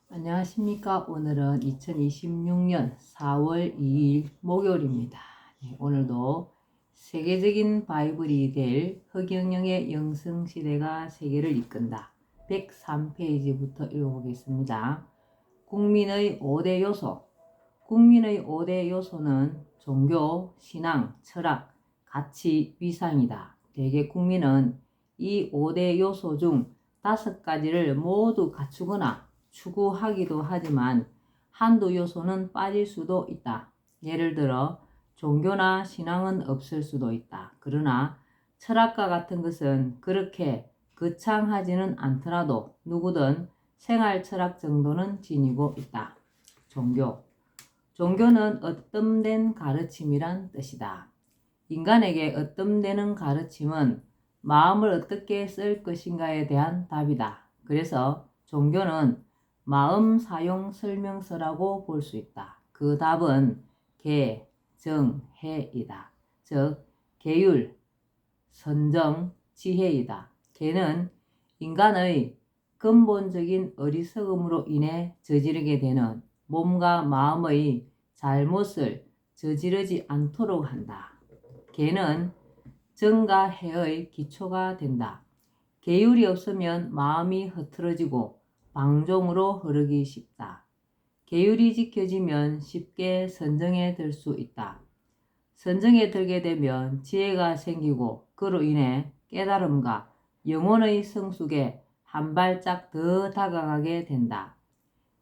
안녕하십니까. 오늘은 2026년 4월 2일 목요일입니다. 오늘도 세계적인 바이블이 될 허경영의 영성시대가 세계를 이끈다. 103페이지부터 읽어보겠습니다. 국민의 5대 요소. 국민의 5대 요소는 종교, 신앙, 철학, 가치, 위상이다. 대개 국민은 이 5대 요소 중 5가지를 모두 갖추거나 추구하기도 하지만 한두 요소는 빠질 수도 있다. 예를 들어 종교나 신앙은 없을 수도 있다. 그러나 철학과 같은 것은 그렇게 거창하지는 않더라도 누구든 생활 철학 정도는 지니고 있다. 종교는 어뜸된 가르침이란 뜻이다. 인간에게 어뜸되는 가르침은 마음을 어떻게 쓸 것인가에 대한 답이다. 그래서 종교는 마음 사용 설명서라고 볼 수 있다. 그 답은 계, 정, 해이다. 즉, 계율, 선정, 지혜이다. 계는 인간의 근본적인 어리석음으로 인해 저지르게 되는 몸과 마음의 잘못을 저지르지 않도록 한다. 계는 정과 해의 기초가 된다. 계율이 없으면 마음이 흐트러지고 방종으로 흐르기 쉽다. 계율이 지켜지면 쉽게 선정에 들 수 있다. 선정에 들게 되면 지혜가 생기고 그로 인해 깨달음과 영혼의 성숙에 한 발짝 더 다가가게 된다.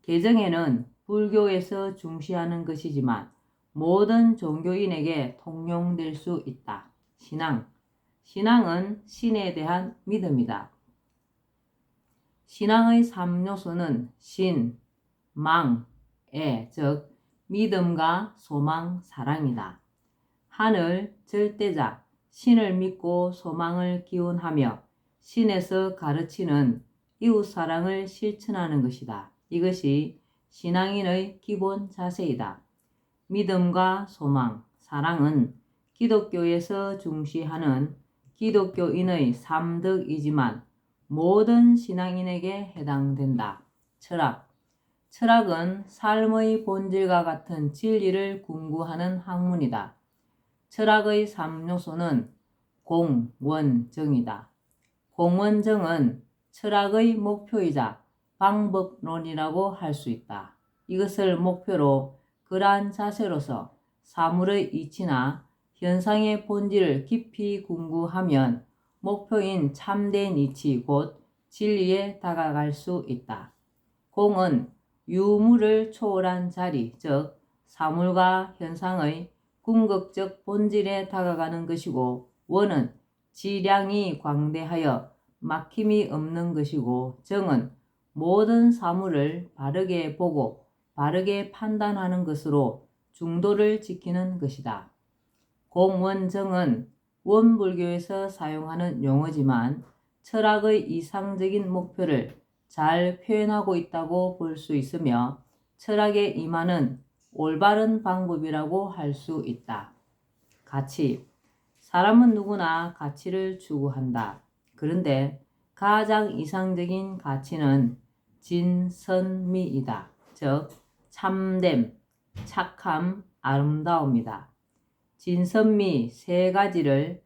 계정에는 불교에서 중시하는 것이지만 모든 종교인에게 통용될 수 있다. 신앙은 신에 대한 믿음이다. 신앙의 3요소는 신, 망, 애, 즉 믿음과 소망, 사랑이다. 하늘, 절대자, 신을 믿고 소망을 기원하며 신에서 가르치는 이웃사랑을 실천하는 것이다. 이것이 신앙인의 기본 자세이다. 믿음과 소망, 사랑은 기독교에서 중시하는 기독교인의 3덕이지만 모든 신앙인에게 해당된다. 철학은 삶의 본질과 같은 진리를 궁구하는 학문이다. 철학의 3요소는 공, 원, 정이다. 공원정은 철학의 목표이자 방법론이라고 할 수 있다. 이것을 목표로 그러한 자세로서 사물의 이치나 현상의 본질을 깊이 궁구하면 목표인 참된 이치 곧 진리에 다가갈 수 있다. 공은 유무를 초월한 자리, 즉 사물과 현상의 궁극적 본질에 다가가는 것이고, 원은 지량이 광대하여 막힘이 없는 것이고, 정은 모든 사물을 바르게 보고 바르게 판단하는 것으로 중도를 지키는 것이다. 공원정은 원불교에서 사용하는 용어지만 철학의 이상적인 목표를 잘 표현하고 있다고 볼 수 있으며 철학에 임하는 올바른 방법이라고 할 수 있다. 가치. 사람은 누구나 가치를 추구한다. 그런데 가장 이상적인 가치는 진선미이다. 즉 참됨, 착함, 아름다움이다. 진선미 3가지를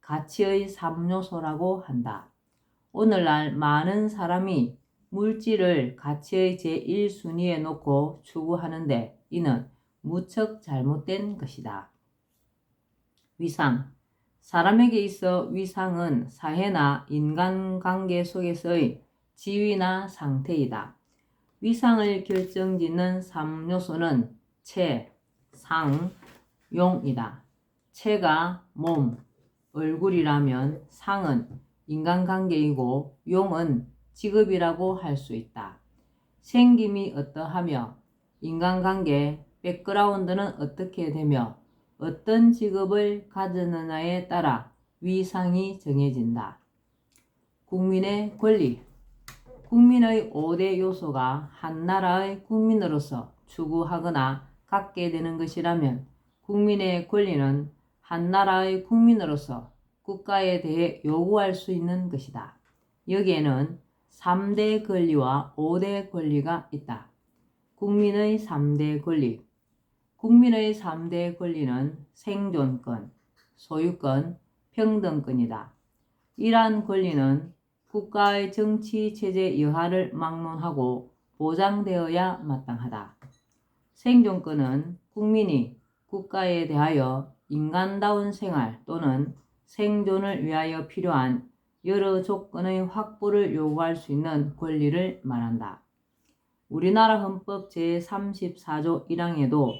가치의 3요소라고 한다. 오늘날 많은 사람이 물질을 가치의 제1순위에 놓고 추구하는데 이는 무척 잘못된 것이다. 위상. 사람에게 있어 위상은 사회나 인간관계 속에서의 지위나 상태이다. 위상을 결정짓는 3요소는 체, 상, 용이다. 체가 몸, 얼굴이라면 상은 인간관계이고 용은 직업이라고 할 수 있다. 생김이 어떠하며 인간관계, 백그라운드는 어떻게 되며 어떤 직업을 가졌느냐에 따라 위상이 정해진다. 국민의 권리. 국민의 5대 요소가 한 나라의 국민으로서 추구하거나 갖게 되는 것이라면 국민의 권리는 한 나라의 국민으로서 국가에 대해 요구할 수 있는 것이다. 여기에는 3대 권리와 5대 권리가 있다. 국민의 3대 권리. 국민의 3대 권리는 생존권, 소유권, 평등권이다. 이러한 권리는 국가의 정치체제 여하를 막론하고 보장되어야 마땅하다. 생존권은 국민이 국가에 대하여 인간다운 생활 또는 생존을 위하여 필요한 여러 조건의 확보를 요구할 수 있는 권리를 말한다. 우리나라 헌법 제34조 1항에도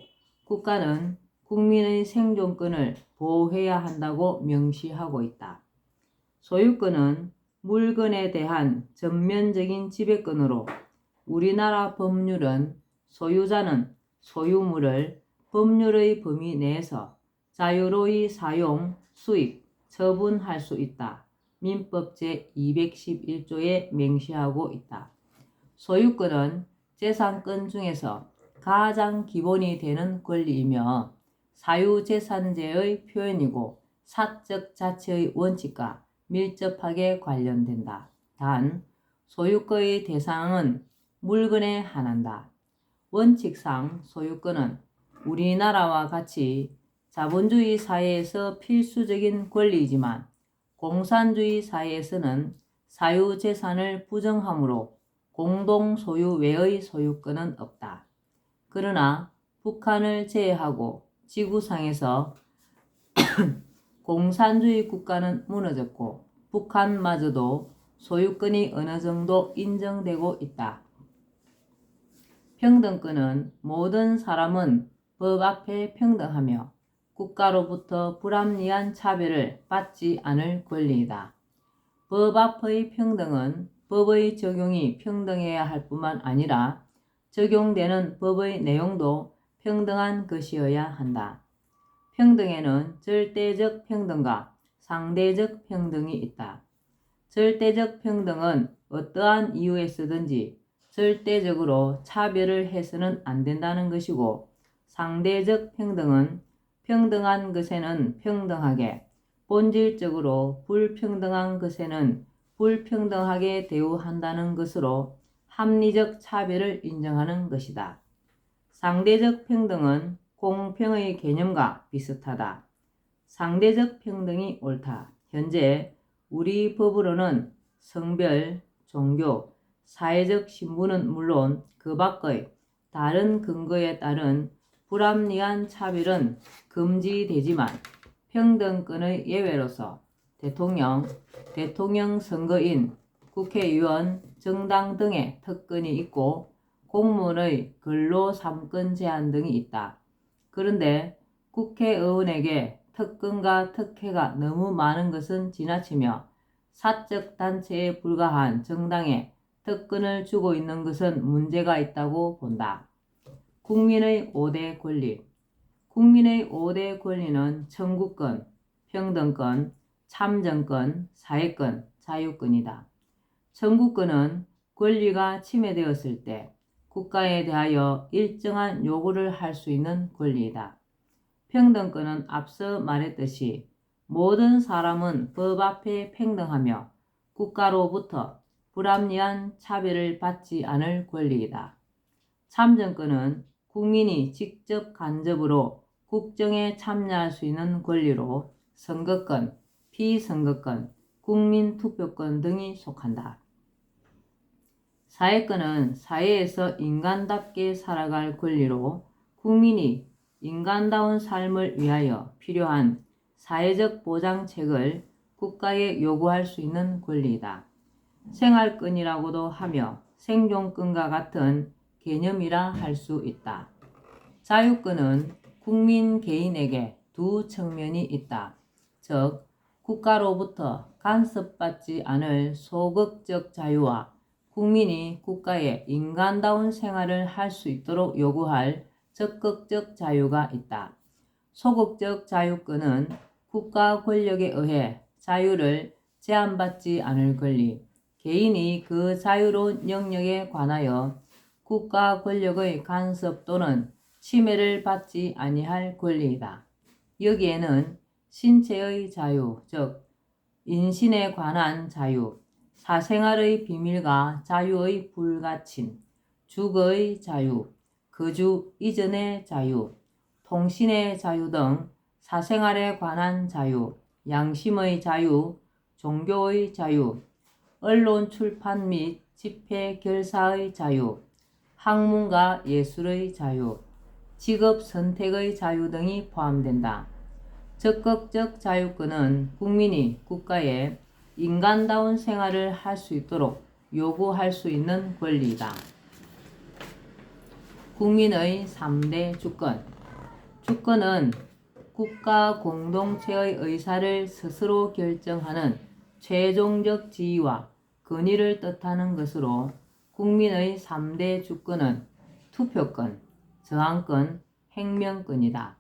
국가는 국민의 생존권을 보호해야 한다고 명시하고 있다. 소유권은 물건에 대한 전면적인 지배권으로 우리나라 법률은 소유자는 소유물을 법률의 범위 내에서 자유로이 사용, 수입, 처분할 수 있다. 민법 제211조에 명시하고 있다. 소유권은 재산권 중에서 가장 기본이 되는 권리이며 사유재산제의 표현이고 사적 자치의 원칙과 밀접하게 관련된다. 단, 소유권의 대상은 물건에 한한다. 원칙상 소유권은 우리나라와 같이 자본주의 사회에서 필수적인 권리이지만 공산주의 사회에서는 사유재산을 부정하므로 공동소유 외의 소유권은 없다. 그러나 북한을 제외하고 지구상에서 공산주의 국가는 무너졌고 북한마저도 소유권이 어느 정도 인정되고 있다. 평등권은 모든 사람은 법 앞에 평등하며 국가로부터 불합리한 차별을 받지 않을 권리이다. 법 앞의 평등은 법의 적용이 평등해야 할 뿐만 아니라 적용되는 법의 내용도 평등한 것이어야 한다. 평등에는 절대적 평등과 상대적 평등이 있다. 절대적 평등은 어떠한 이유에서든지 절대적으로 차별을 해서는 안 된다는 것이고, 상대적 평등은 평등한 것에는 평등하게, 본질적으로 불평등한 것에는 불평등하게 대우한다는 것으로 합리적 차별을 인정하는 것이다. 상대적 평등은 공평의 개념과 비슷하다. 상대적 평등이 옳다. 현재 우리 법으로는 성별, 종교, 사회적 신분은 물론 그 밖의 다른 근거에 따른 불합리한 차별은 금지되지만 평등권의 예외로서 대통령, 대통령 선거인, 국회의원, 정당 등의 특권이 있고 공무원의 근로 3권 제한 등이 있다. 그런데 국회의원에게 특권과 특혜가 너무 많은 것은 지나치며 사적 단체에 불과한 정당에 특권을 주고 있는 것은 문제가 있다고 본다. 국민의 5대 권리. 국민의 5대 권리는 청구권, 평등권, 참정권, 사회권, 자유권이다. 청구권은 권리가 침해되었을 때 국가에 대하여 일정한 요구를 할 수 있는 권리이다. 평등권은 앞서 말했듯이 모든 사람은 법 앞에 평등하며 국가로부터 불합리한 차별을 받지 않을 권리이다. 참정권은 국민이 직접 간접으로 국정에 참여할 수 있는 권리로 선거권, 피선거권, 국민투표권 등이 속한다. 사회권은 사회에서 인간답게 살아갈 권리로 국민이 인간다운 삶을 위하여 필요한 사회적 보장책을 국가에 요구할 수 있는 권리이다. 생활권이라고도 하며 생존권과 같은 개념이라 할 수 있다. 자유권은 국민 개인에게 두 측면이 있다. 즉, 국가로부터 간섭받지 않을 소극적 자유와 국민이 국가에 인간다운 생활을 할 수 있도록 요구할 적극적 자유가 있다. 소극적 자유권은 국가 권력에 의해 자유를 제한받지 않을 권리, 개인이 그 자유로운 영역에 관하여 국가 권력의 간섭 또는 침해를 받지 아니할 권리이다. 여기에는 신체의 자유, 즉 인신에 관한 자유, 사생활의 비밀과 자유의 불가침, 주거의 자유, 거주 이전의 자유, 통신의 자유 등 사생활에 관한 자유, 양심의 자유, 종교의 자유, 언론 출판 및 집회 결사의 자유, 학문과 예술의 자유, 직업 선택의 자유 등이 포함된다. 적극적 자유권은 국민이 국가에 인간다운 생활을 할 수 있도록 요구할 수 있는 권리이다. 국민의 3대 주권. 주권은 국가 공동체의 의사를 스스로 결정하는 최종적 지위와 권위를 뜻하는 것으로 국민의 3대 주권은 투표권, 저항권, 행명권이다.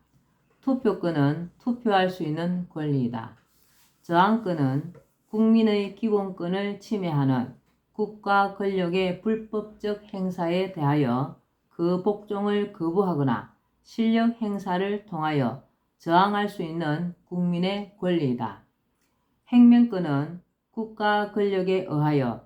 투표권은 투표할 수 있는 권리이다. 저항권은 국민의 기본권을 침해하는 국가 권력의 불법적 행사에 대하여 그 복종을 거부하거나 실력 행사를 통하여 저항할 수 있는 국민의 권리이다. 행명권은 국가 권력에 의하여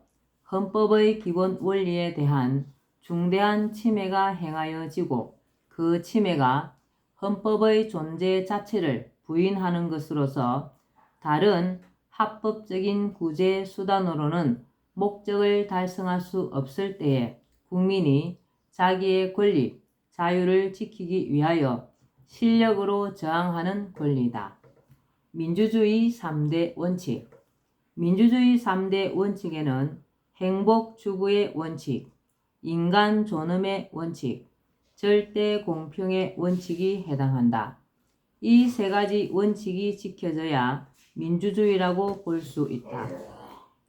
헌법의 기본 원리에 대한 중대한 침해가 행하여지고 그 침해가 헌법의 존재 자체를 부인하는 것으로서 다른 합법적인 구제 수단으로는 목적을 달성할 수 없을 때에 국민이 자기의 권리, 자유를 지키기 위하여 실력으로 저항하는 권리다. 민주주의 3대 원칙. 민주주의 3대 원칙에는 행복 추구의 원칙, 인간 존엄의 원칙, 절대 공평의 원칙이 해당한다. 이 세 가지 원칙이 지켜져야 민주주의라고 볼 수 있다.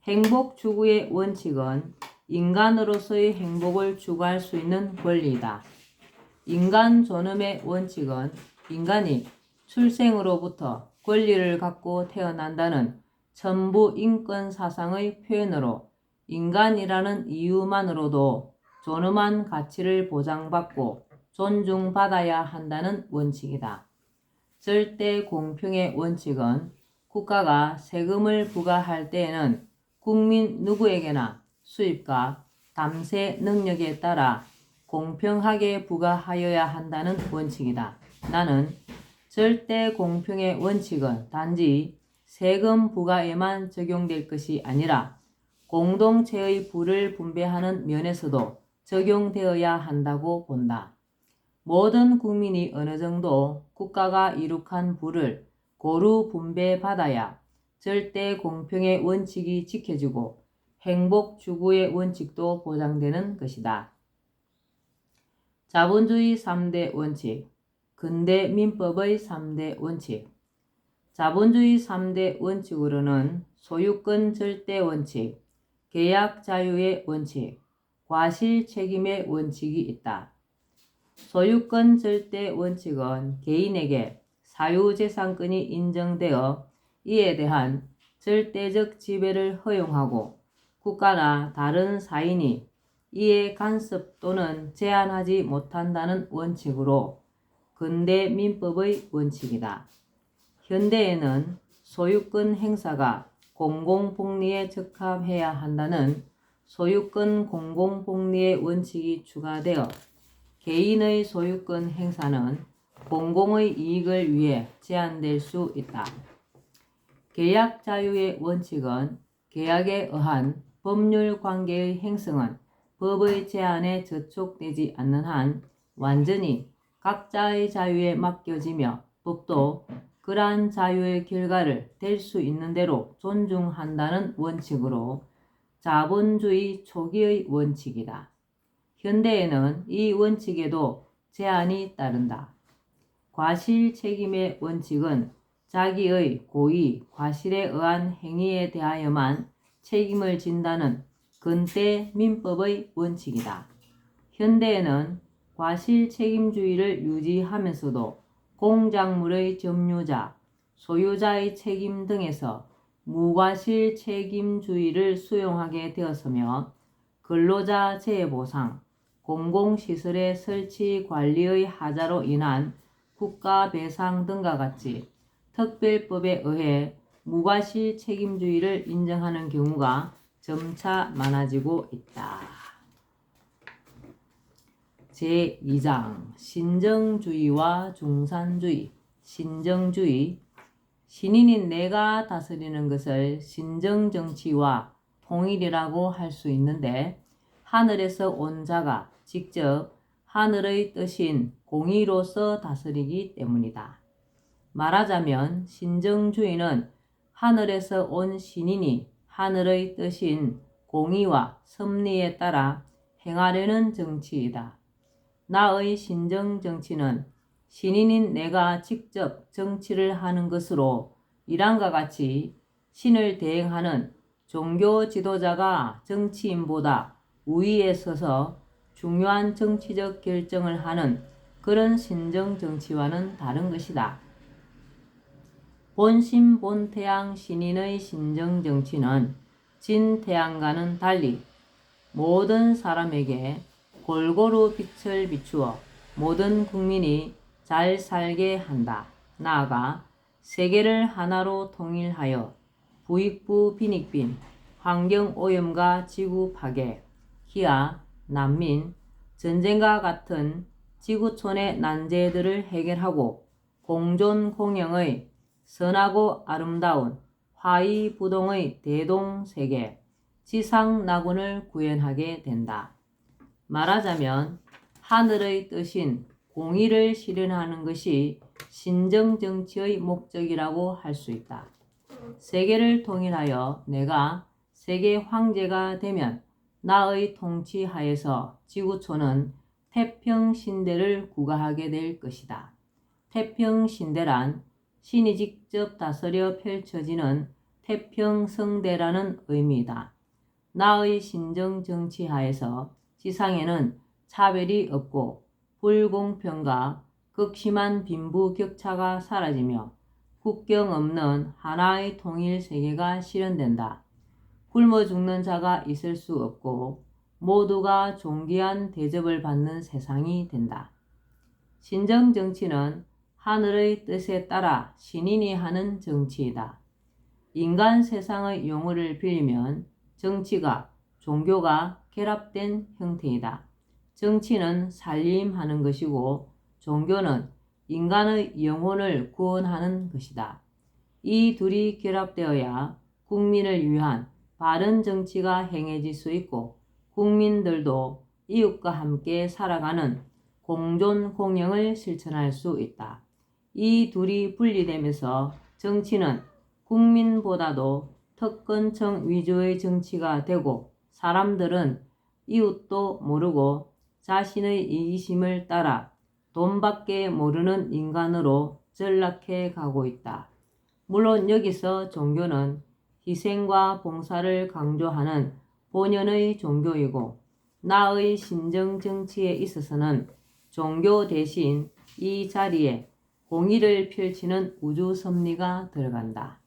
행복 추구의 원칙은 인간으로서의 행복을 추구할 수 있는 권리이다. 인간 존엄의 원칙은 인간이 출생으로부터 권리를 갖고 태어난다는 천부 인권 사상의 표현으로 인간이라는 이유만으로도 존엄한 가치를 보장받고 존중받아야 한다는 원칙이다. 절대 공평의 원칙은 국가가 세금을 부과할 때에는 국민 누구에게나 수입과 담세 능력에 따라 공평하게 부과하여야 한다는 원칙이다. 나는 절대 공평의 원칙은 단지 세금 부과에만 적용될 것이 아니라 공동체의 부를 분배하는 면에서도 적용되어야 한다고 본다. 모든 국민이 어느 정도 국가가 이룩한 부를 고루 분배받아야 절대 공평의 원칙이 지켜지고 행복 추구의 원칙도 보장되는 것이다. 자본주의 3대 원칙, 근대 민법의 3대 원칙. 자본주의 3대 원칙으로는 소유권 절대 원칙, 계약 자유의 원칙, 과실 책임의 원칙이 있다. 소유권 절대 원칙은 개인에게 사유재산권이 인정되어 이에 대한 절대적 지배를 허용하고 국가나 다른 사인이 이에 간섭 또는 제한하지 못한다는 원칙으로 근대 민법의 원칙이다. 현대에는 소유권 행사가 공공복리에 적합해야 한다는 소유권 공공복리의 원칙이 추가되어 개인의 소유권 행사는 공공의 이익을 위해 제한될 수 있다. 계약 자유의 원칙은 계약에 의한 법률 관계의 행성은 법의 제한에 저촉되지 않는 한 완전히 각자의 자유에 맡겨지며 법도 그러한 자유의 결과를 될 수 있는 대로 존중한다는 원칙으로 자본주의 초기의 원칙이다. 현대에는 이 원칙에도 제한이 따른다. 과실 책임의 원칙은 자기의 고의, 과실에 의한 행위에 대하여만 책임을 진다는 근대 민법의 원칙이다. 현대에는 과실 책임주의를 유지하면서도 공작물의 점유자, 소유자의 책임 등에서 무과실 책임주의를 수용하게 되었으며 근로자 재해보상, 공공시설의 설치 관리의 하자로 인한 국가배상 등과 같이 특별법에 의해 무과실 책임주의를 인정하는 경우가 점차 많아지고 있다. 제2장 신정주의와 중산주의. 신정주의. 신인인 내가 다스리는 것을 신정정치와 통일이라고 할 수 있는데, 하늘에서 온 자가 직접 하늘의 뜻인 공의로서 다스리기 때문이다. 말하자면 신정주의는 하늘에서 온 신인이 하늘의 뜻인 공의와 섭리에 따라 행하려는 정치이다. 나의 신정정치는 신인인 내가 직접 정치를 하는 것으로 이란과 같이 신을 대행하는 종교 지도자가 정치인보다 우위에 서서 중요한 정치적 결정을 하는 그런 신정정치와는 다른 것이다. 본신 본태양 신인의 신정정치는 진태양과는 달리 모든 사람에게 골고루 빛을 비추어 모든 국민이 잘 살게 한다. 나아가 세계를 하나로 통일하여 부익부 빈익빈, 환경오염과 지구 파괴, 기아, 난민, 전쟁과 같은 지구촌의 난제들을 해결하고 공존 공영의 선하고 아름다운 화이부동의 대동세계, 지상낙원을 구현하게 된다. 말하자면 하늘의 뜻인 공의를 실현하는 것이 신정정치의 목적이라고 할 수 있다. 세계를 통일하여 내가 세계 황제가 되면 나의 통치하에서 지구촌은 태평신대를 구가하게 될 것이다. 태평신대란 신이 직접 다스려 펼쳐지는 태평성대라는 의미이다. 나의 신정정치하에서 지상에는 차별이 없고 불공평과 극심한 빈부격차가 사라지며 국경 없는 하나의 통일 세계가 실현된다. 굶어 죽는 자가 있을 수 없고 모두가 존귀한 대접을 받는 세상이 된다. 신정정치는 하늘의 뜻에 따라 신인이 하는 정치이다. 인간 세상의 용어를 빌리면 정치가 종교가 결합된 형태이다. 정치는 살림하는 것이고 종교는 인간의 영혼을 구원하는 것이다. 이 둘이 결합되어야 국민을 위한 바른 정치가 행해질 수 있고 국민들도 이웃과 함께 살아가는 공존 공영을 실천할 수 있다. 이 둘이 분리되면서 정치는 국민보다도 특권층 위주의 정치가 되고 사람들은 이웃도 모르고 자신의 이기심을 따라 돈밖에 모르는 인간으로 전락해 가고 있다. 물론 여기서 종교는 희생과 봉사를 강조하는 본연의 종교이고 나의 신정정치에 있어서는 종교 대신 이 자리에 공의를 펼치는 우주섭리가 들어간다.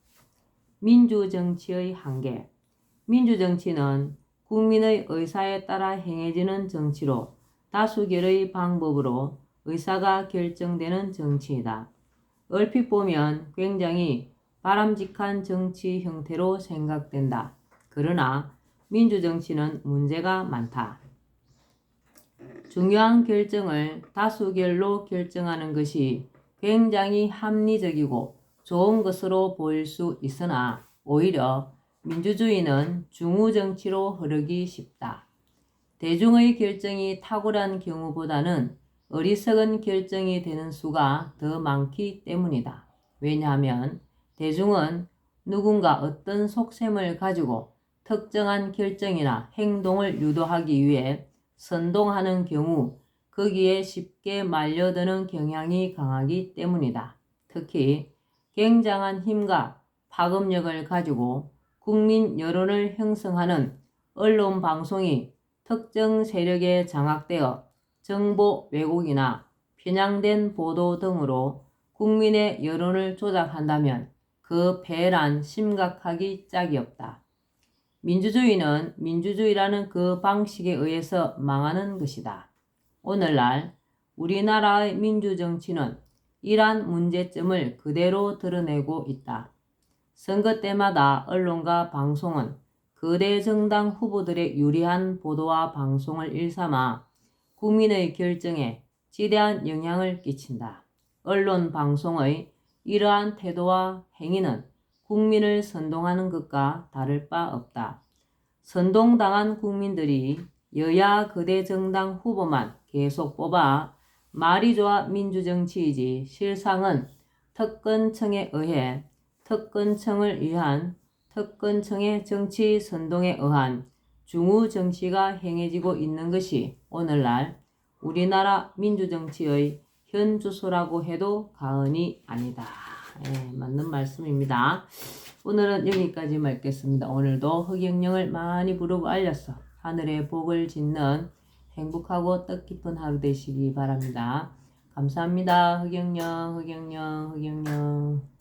민주정치의 한계. 민주정치는 국민의 의사에 따라 행해지는 정치로 다수결의 방법으로 의사가 결정되는 정치이다. 얼핏 보면 굉장히 바람직한 정치 형태로 생각된다. 그러나 민주정치는 문제가 많다. 중요한 결정을 다수결로 결정하는 것이 굉장히 합리적이고 좋은 것으로 보일 수 있으나 오히려 민주주의는 중우정치로 흐르기 쉽다. 대중의 결정이 탁월한 경우보다는 어리석은 결정이 되는 수가 더 많기 때문이다. 왜냐하면 대중은 누군가 어떤 속셈을 가지고 특정한 결정이나 행동을 유도하기 위해 선동하는 경우 거기에 쉽게 말려드는 경향이 강하기 때문이다. 특히 굉장한 힘과 파급력을 가지고 국민 여론을 형성하는 언론 방송이 특정 세력에 장악되어 정보 왜곡이나 편향된 보도 등으로 국민의 여론을 조작한다면 그 폐해란 심각하기 짝이 없다. 민주주의는 민주주의라는 그 방식에 의해서 망하는 것이다. 오늘날 우리나라의 민주정치는 이러한 문제점을 그대로 드러내고 있다. 선거 때마다 언론과 방송은 거대 정당 후보들의 유리한 보도와 방송을 일삼아 국민의 결정에 지대한 영향을 끼친다. 언론 방송의 이러한 태도와 행위는 국민을 선동하는 것과 다를 바 없다. 선동당한 국민들이 여야 거대 정당 후보만 계속 뽑아 말이 좋아 민주정치이지 실상은 특권층에 의해 특권층을 위한 특권층의 정치 선동에 의한 중우정치가 행해지고 있는 것이 오늘날 우리나라 민주정치의 현주소라고 해도 과언이 아니다. 맞는 말씀입니다. 오늘은 여기까지 말겠습니다. 오늘도 흑영령을 많이 부르고 알려서 하늘의 복을 짓는 행복하고 뜻깊은 하루 되시기 바랍니다. 감사합니다. 흑영령, 흑영령, 흑영령.